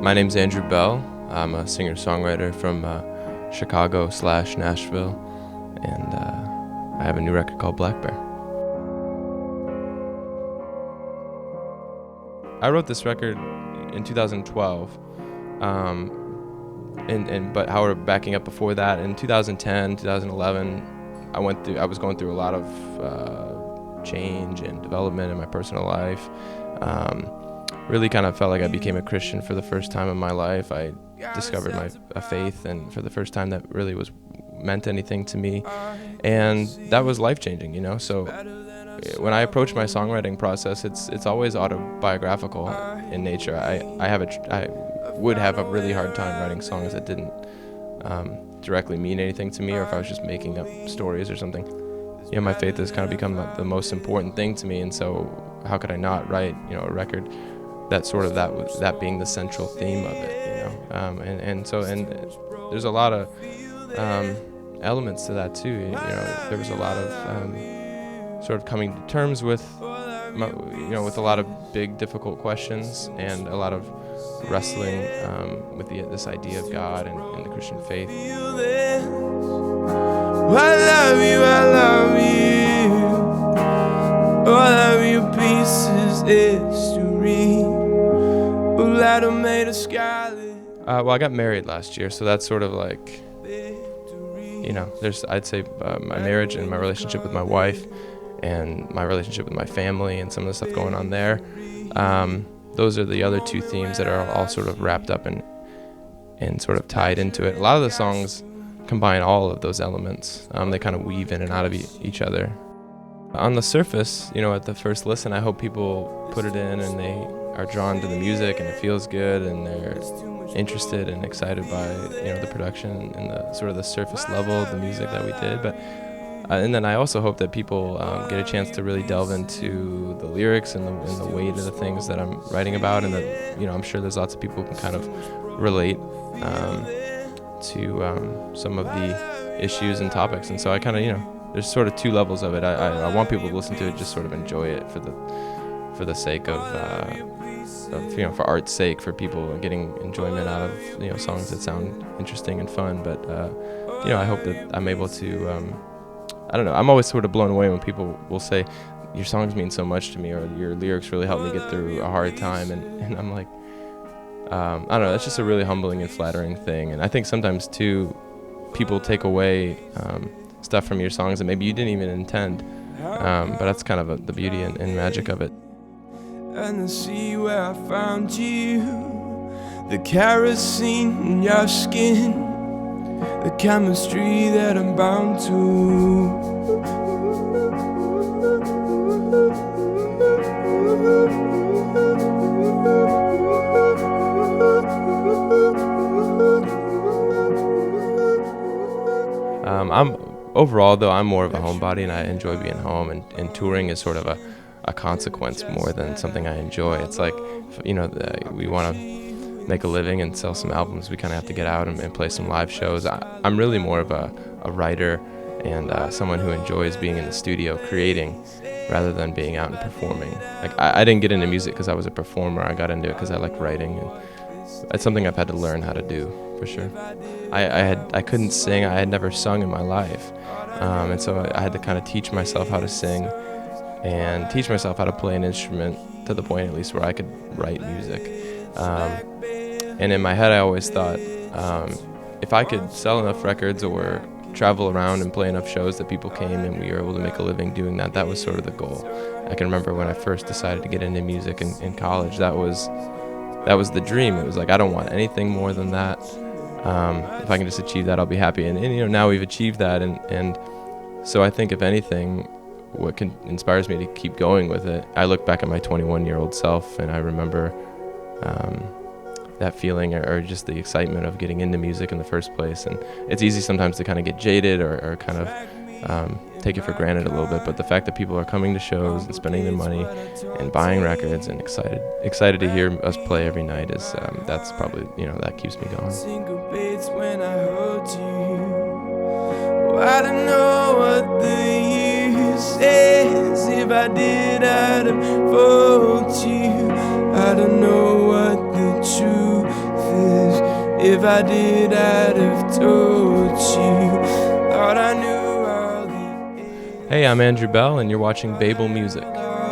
My name's Andrew Belle. I'm a singer-songwriter from Chicago/Nashville, and I have a new record called Black Bear. I wrote this record in 2012, but however, backing up before that, in 2010, 2011, I was going through a lot of change and development in my personal life. Really kind of felt like I became a Christian for the first time in my life. I discovered a faith, and for the first time that really meant anything to me, and that was life-changing, you know. So when I approach my songwriting process, it's always autobiographical in nature. I would have a really hard time writing songs that didn't directly mean anything to me, or if I was just making up stories or something. You know, my faith has kind of become the most important thing to me, and so how could I not write, you know, a record that being the central theme of it, you know. And there's a lot of elements to that too. You know, there was a lot of sort of coming to terms with with a lot of big difficult questions, and a lot of wrestling with this idea of God and the Christian faith. I love you, I love you. All of your pieces history. Well, I got married last year, so that's sort of like, you know, I'd say my marriage and my relationship with my wife and my relationship with my family and some of the stuff going on there. Those are the other two themes that are all sort of wrapped up and sort of tied into it. A lot of the songs combine all of those elements. They kind of weave in and out of each other. On the surface, you know, at the first listen, I hope people put it in and they are drawn to the music and it feels good and they're interested and excited by, you know, the production and the sort of the surface level of the music that we did. But and then I also hope that people get a chance to really delve into the lyrics and the weight of the things that I'm writing about, and that, you know, I'm sure there's lots of people who can kind of relate to some of the issues and topics. And so I kind of, you know, there's sort of two levels of it. I want people to listen to it, just sort of enjoy it for the sake of you know, for art's sake, for people getting enjoyment out of, you know, songs that sound interesting and fun. But you know, I hope that I'm able to I don't know, I'm always sort of blown away when people will say your songs mean so much to me, or your lyrics really helped me get through a hard time, and I'm like, I don't know, that's just a really humbling and flattering thing. And I think sometimes too, people take away stuff from your songs that maybe you didn't even intend, but that's kind of the beauty and magic of it. And the sea where I found you, the kerosene in your skin, the chemistry that I'm bound to. Overall, though, I'm more of a homebody, and I enjoy being home, and touring is sort of a consequence more than something I enjoy. It's like, you know, we want to make a living and sell some albums, we kind of have to get out and play some live shows. I'm really more of a writer and someone who enjoys being in the studio creating rather than being out and performing. Like, I didn't get into music because I was a performer. I got into it because I like writing, and it's something I've had to learn how to do, for sure. I couldn't sing. I had never sung in my life, and so I had to kind of teach myself how to sing and teach myself how to play an instrument, to the point at least where I could write music. And in my head, I always thought, if I could sell enough records or travel around and play enough shows that people came and we were able to make a living doing that, that was sort of the goal. I can remember when I first decided to get into music in college, that was the dream. It was like, I don't want anything more than that. If I can just achieve that, I'll be happy. And you know, now we've achieved that, and so I think, if anything, what inspires me to keep going with it, I look back at my 21-year-old self, and I remember that feeling, or just the excitement of getting into music in the first place. And it's easy sometimes to kind of get jaded or kind of take it for granted a little bit, but the fact that people are coming to shows and spending their money and buying records and excited to hear us play every night is that's probably, you know, that keeps me going. Syncopates when I hold you. Well, I don't know what the use is. If I did, I'd unfold you. I don't know what the truth If I did, I'd have told you. Thought I knew all the Hey, I'm Andrew Belle, and you're watching Baeblemusic.